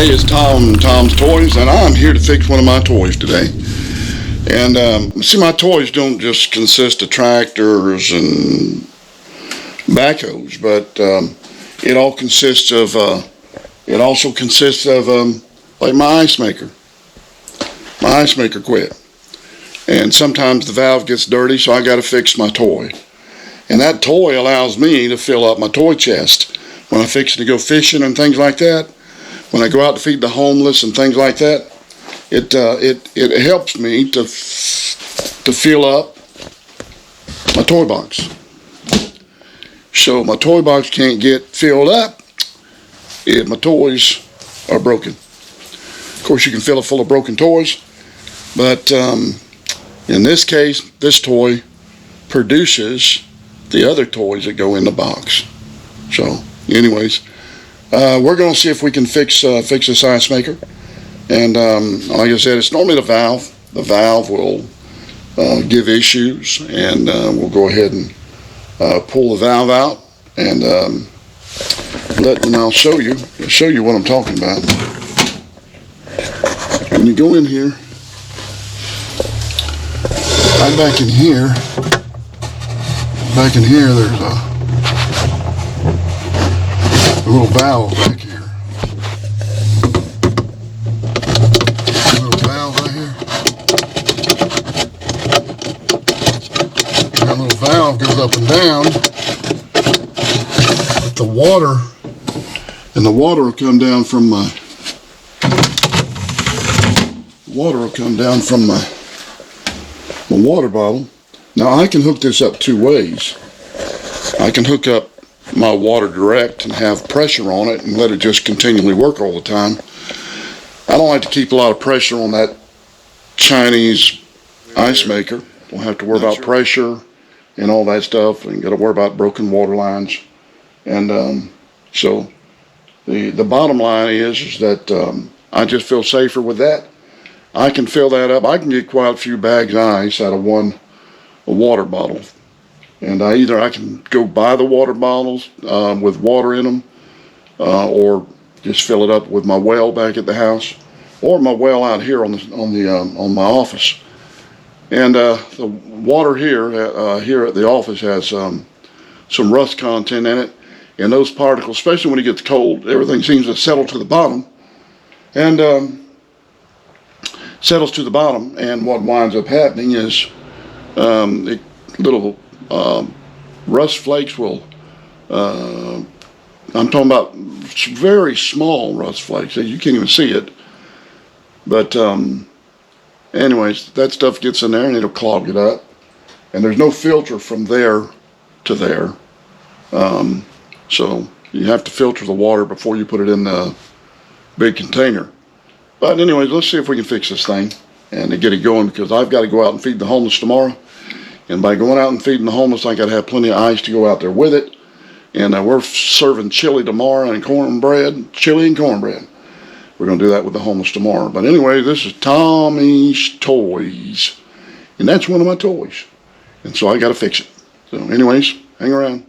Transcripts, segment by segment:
Hey, it's Tom's Toys, and I'm here to fix one of my toys today. And see, my toys don't just consist of tractors and backhoes, but it also consists of like my ice maker. My ice maker quit, and sometimes the valve gets dirty, so I got to fix my toy. And that toy allows me to fill up my toy chest when I'm fixing to go fishing and things like that. When I go out to feed the homeless and things like that, it helps me to fill up my toy box. So my toy box can't get filled up if my toys are broken. Of course, you can fill it full of broken toys, but in this case, this toy produces the other toys that go in the box. So, anyways. We're going to see if we can fix this ice maker. And like I said, it's normally the valve. The valve will give issues, and we'll go ahead and pull the valve out, and I'll show you what I'm talking about. When you go in here, right back in here, there's a little valve back here. A little valve right here. That little valve goes up and down. The water will come down from my water bottle. Now I can hook this up two ways. I can hook up my water direct and have pressure on it and let it just continually work all the time. I don't like to keep a lot of pressure on that Chinese ice maker. Don't have to worry about pressure and all that stuff, and got to worry about broken water lines. And so the bottom line is that I just feel safer with that. I can fill that up. I can get quite a few bags of ice out of a water bottle. And I can go buy the water bottles with water in them, or just fill it up with my well back at the house, or my well out here on my office. And the water here at the office has some rust content in it, and those particles, especially when it gets cold, everything seems to settle to the bottom, and settles to the bottom. And what winds up happening is little rust flakes will, I'm talking about very small rust flakes, you can't even see it, but anyways, that stuff gets in there and it'll clog it up, and there's no filter from there to there, so you have to filter the water before you put it in the big container. But anyways, let's see if we can fix this thing and get it going, because I've got to go out and feed the homeless tomorrow. And by going out and feeding the homeless, I got to have plenty of ice to go out there with it. And we're serving chili tomorrow and chili and cornbread. We're going to do that with the homeless tomorrow. But anyway, this is Tommy's Toys. And that's one of my toys. And so I got to fix it. So anyways, hang around.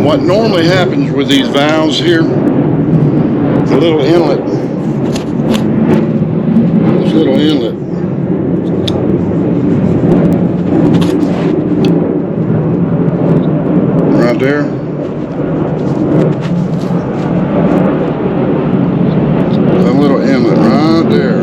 what normally happens with these valves here, the little inlet, this little inlet, right there, that little inlet right there.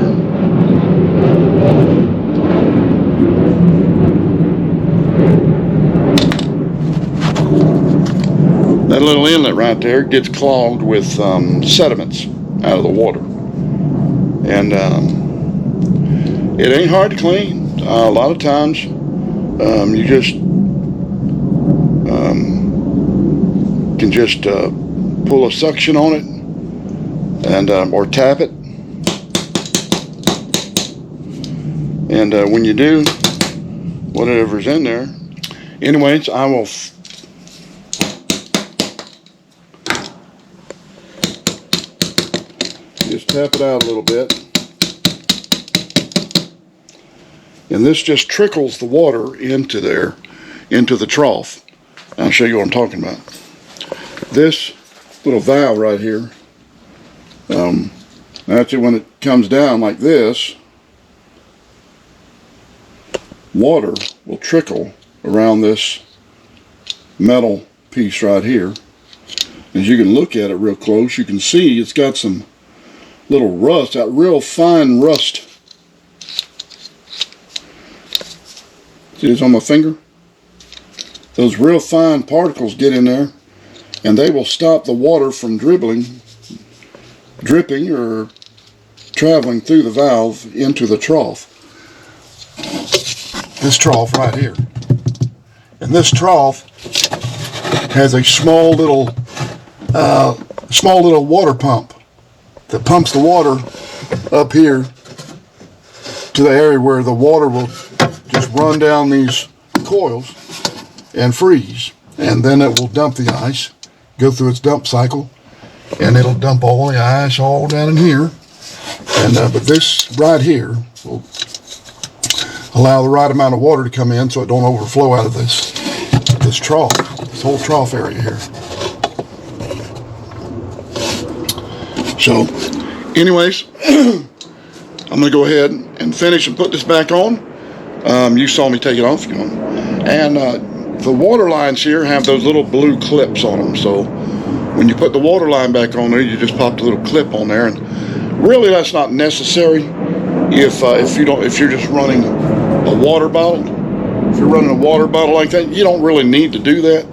That little inlet right there gets clogged with sediments out of the water, and it ain't hard to clean. A lot of times you just can just pull a suction on it and or tap it, and when you do, whatever's in there, anyways, I will just tap it out a little bit, and this just trickles the water into there, into the trough. I'll show you what I'm talking about. This little valve right here, actually when it comes down like this, water will trickle around this metal piece right here. As you can look at it real close, you can see it's got some little rust, that real fine rust. See this on my finger? Those real fine particles get in there, and they will stop the water from dripping or traveling through the valve into the trough. This trough right here. And this trough has a small little water pump that pumps the water up here to the area where the water will just run down these coils and freeze, and then it will dump the ice, go through its dump cycle, and it'll dump all the ice all down in here. And but this right here will allow the right amount of water to come in so it don't overflow out of this trough, this whole trough area here. So anyways, I'm going to go ahead and finish and put this back on. You saw me take it off, you know. And the water lines here have those little blue clips on them. So when you put the water line back on there, you just pop the little clip on there. And really, that's not necessary if you're just running a water bottle. If you're running a water bottle like that, you don't really need to do that.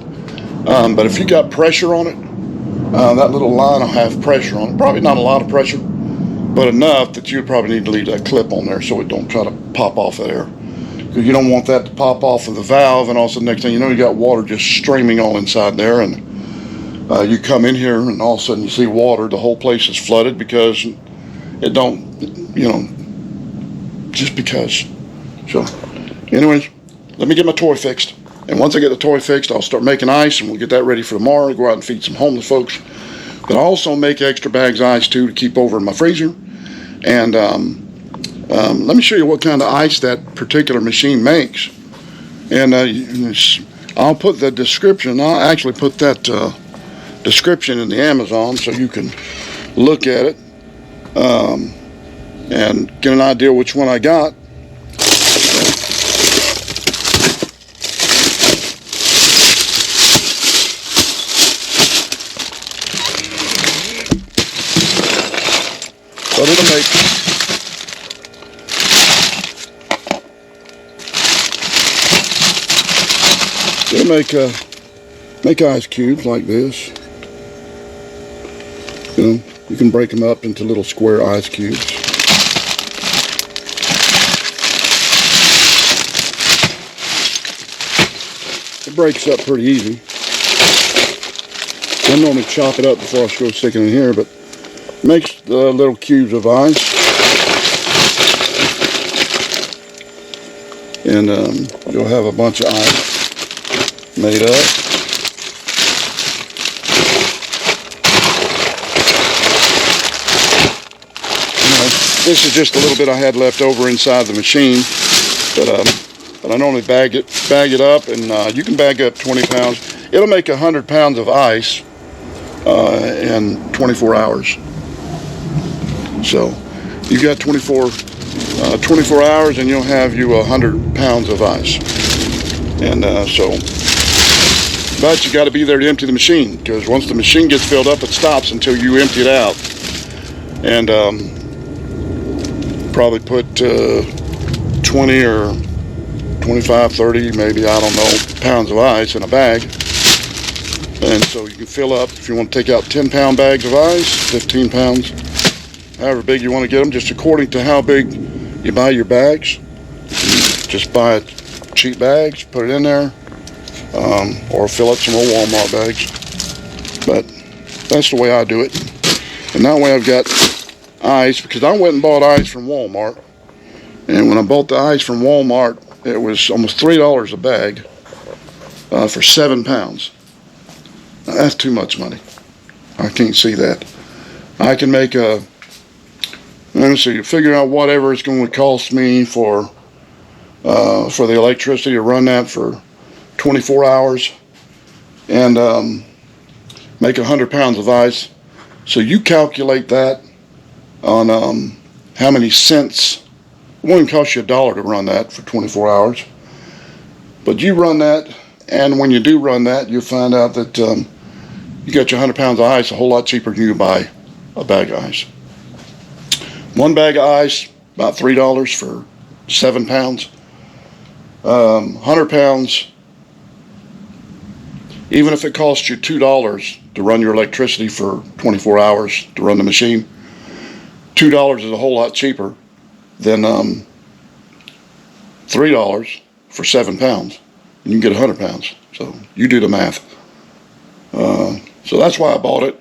But if you got pressure on it, that little line will have pressure on it. Probably not a lot of pressure, but enough that you'd probably need to leave that clip on there so it don't try to pop off of there. Because you don't want that to pop off of the valve, and also the next thing you know, you got water just streaming all inside there, and you come in here and all of a sudden you see water. The whole place is flooded because it don't, you know, just because. So anyways, let me get my toy fixed. And once I get the toy fixed, I'll start making ice, and we'll get that ready for tomorrow. Go out and feed some homeless folks. But I also make extra bags of ice too to keep over in my freezer. And let me show you what kind of ice that particular machine makes. And I'll put the description. I'll actually put that description in the Amazon so you can look at it and get an idea which one I got. But it'll make ice cubes like this. You know, you can break them up into little square ice cubes. It breaks up pretty easy. I normally chop it up before I go stick it in here, but makes the little cubes of ice. And you'll have a bunch of ice made up. This is just a little bit I had left over inside the machine, but I normally bag it up, and you can bag up 20 pounds. it'll make 100 pounds of ice in 24 hours. So you've got 24 hours and you'll have you 100 pounds of ice. And but you got to be there to empty the machine, because once the machine gets filled up, it stops until you empty it out. And probably put 20 or 25, 30, maybe, I don't know, pounds of ice in a bag. And so you can fill up, if you want to take out 10-pound bags of ice, 15 pounds, however big you want to get them, just according to how big you buy your bags. Just buy cheap bags, put it in there, or fill up some old Walmart bags. But that's the way I do it. And that way I've got ice, because I went and bought ice from Walmart. And when I bought the ice from Walmart, it was almost $3 a bag for 7 pounds. Now, that's too much money. I can't see that. I can make let me see, figure out whatever it's going to cost me for the electricity to run that for 24 hours and make 100 pounds of ice. So you calculate that on how many cents. It wouldn't cost you $1 to run that for 24 hours. But you run that, and when you do run that, you'll find out that you got your 100 pounds of ice a whole lot cheaper than you buy a bag of ice. One bag of ice, about $3 for 7 pounds. 100 pounds, even if it costs you $2 to run your electricity for 24 hours to run the machine, $2 is a whole lot cheaper than $3 for 7 pounds. And you can get 100 pounds. So you do the math. So that's why I bought it,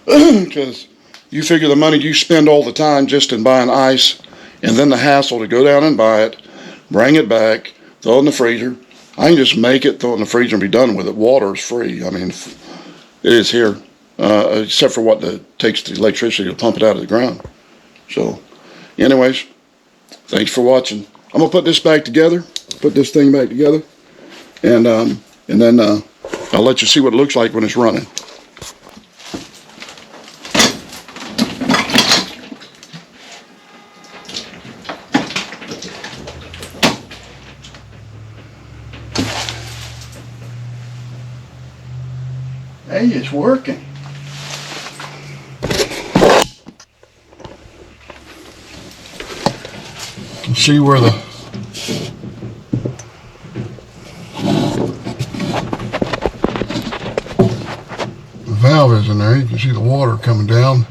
because you figure the money you spend all the time just in buying ice, and then the hassle to go down and buy it, bring it back, throw it in the freezer. I can just make it, throw it in the freezer, and be done with it. Water is free. I mean, it is here, except for what takes the electricity to pump it out of the ground. So, anyways, thanks for watching. I'm gonna put this back together, put this thing back together, and then I'll let you see what it looks like when it's running. Hey, it's working. See where the valve is in there. You can see the water coming down.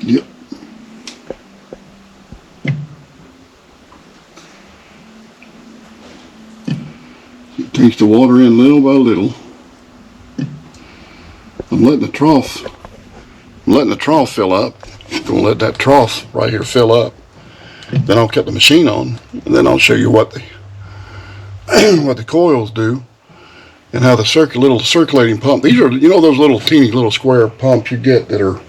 Yep. It takes the water in little by little. I'm letting the trough fill up. Gonna let that trough right here fill up. Then I'll cut the machine on, and then I'll show you what the what the coils do and how the little circulating pump. These are, you know, those little teeny little square pumps you get that are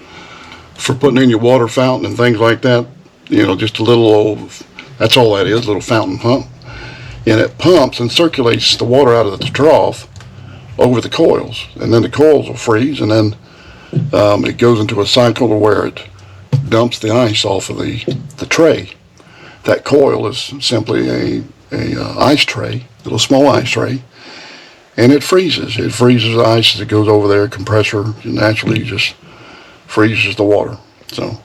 for putting in your water fountain and things like that. You know, just a little old, that's all that is, a little fountain pump. And it pumps and circulates the water out of the trough over the coils. And then the coils will freeze, and then it goes into a cycle where it dumps the ice off of the tray. That coil is simply a ice tray, a little small ice tray. And it freezes. It freezes the ice as it goes over there. Compressor naturally just freezes the water. So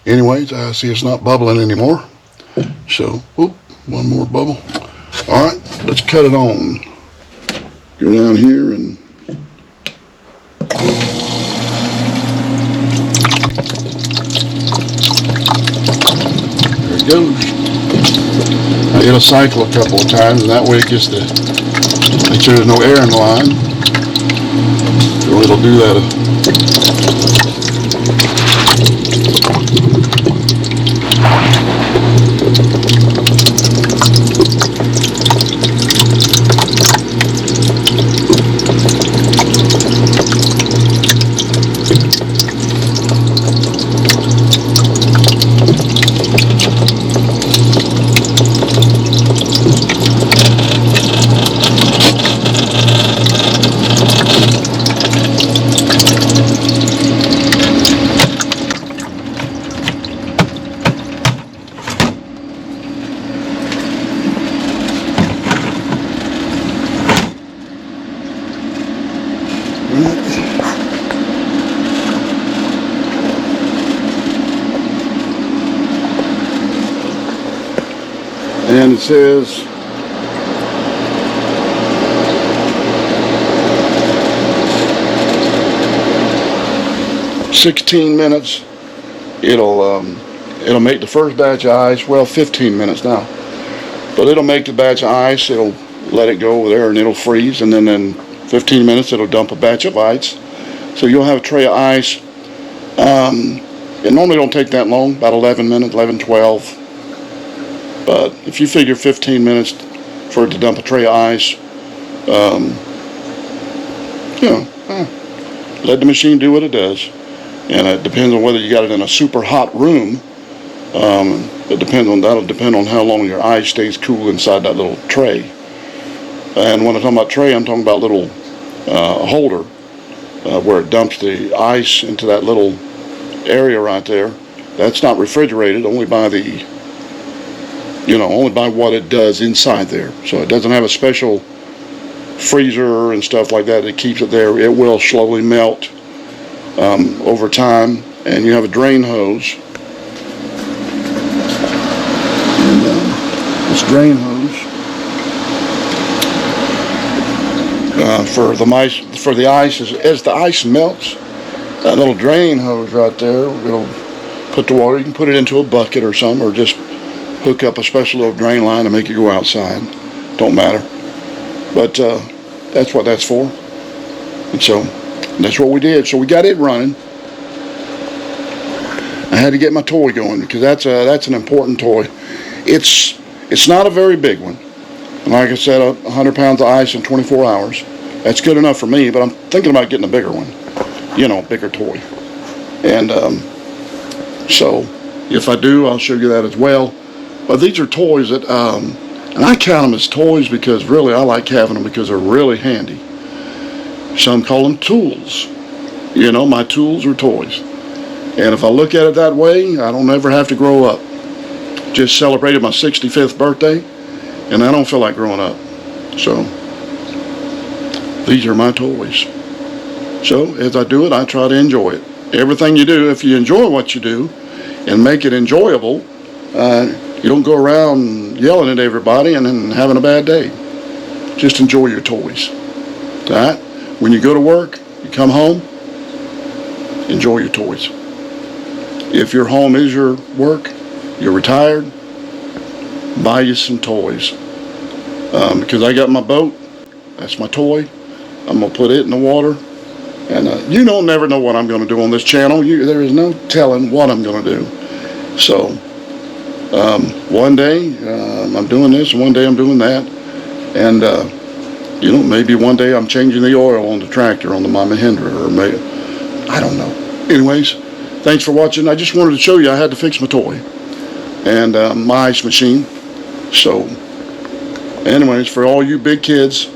anyways, I see it's not bubbling anymore. So, one more bubble. All right, let's cut it on. Go down here and there it goes. It'll cycle a couple of times, and that way it gets make sure there's no air in the line. So it'll do that. it says 16 minutes, it'll make the first batch of ice. Well, 15 minutes now, but it'll make the batch of ice. It'll let it go over there and it'll freeze, and then in 15 minutes it'll dump a batch of ice. So you'll have a tray of ice. It normally don't take that long, about 11 minutes, 11, 12. But if you figure 15 minutes for it to dump a tray of ice, let the machine do what it does. And it depends on whether you got it in a super hot room. That'll depend on how long your ice stays cool inside that little tray. And when I'm talking about tray, I'm talking about little holder where it dumps the ice into that little area right there. That's not refrigerated, only by what it does inside there. So it doesn't have a special freezer and stuff like that that keeps it there. It will slowly melt over time. And you have a drain hose. And this drain hose for the ice, as the ice melts, that little drain hose right there, it'll put the water. You can put it into a bucket or something, or just hook up a special little drain line and make it go outside. Don't matter. But that's what that's for. And so that's what we did. So we got it running. I had to get my toy going because that's an important toy. It's not a very big one. And like I said, 100 pounds of ice in 24 hours. That's good enough for me, but I'm thinking about getting a bigger one. Bigger toy. And so if I do, I'll show you that as well. But these are toys that, and I count them as toys because really I like having them because they're really handy. Some call them tools. My tools are toys. And if I look at it that way, I don't ever have to grow up. Just celebrated my 65th birthday, and I don't feel like growing up. So these are my toys. So as I do it, I try to enjoy it. Everything you do, if you enjoy what you do and make it enjoyable, you don't go around yelling at everybody and then having a bad day. Just enjoy your toys. Alright? When you go to work, you come home, enjoy your toys. If your home is your work, you're retired, buy you some toys. Because I got my boat, that's my toy. I'm going to put it in the water. And you don't never know what I'm going to do on this channel. There is no telling what I'm going to do. So, one day I'm doing this, and one day I'm doing that. And, maybe one day I'm changing the oil on the tractor, on the my Mahindra, or maybe, I don't know. Anyways, thanks for watching. I just wanted to show you I had to fix my toy and my ice machine. So, anyways, for all you big kids,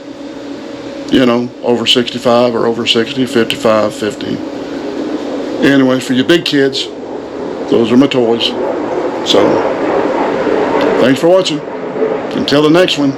over 65 or over 60, 55, 50. Anyways, for you big kids, those are my toys. So, thanks for watching. Until the next one.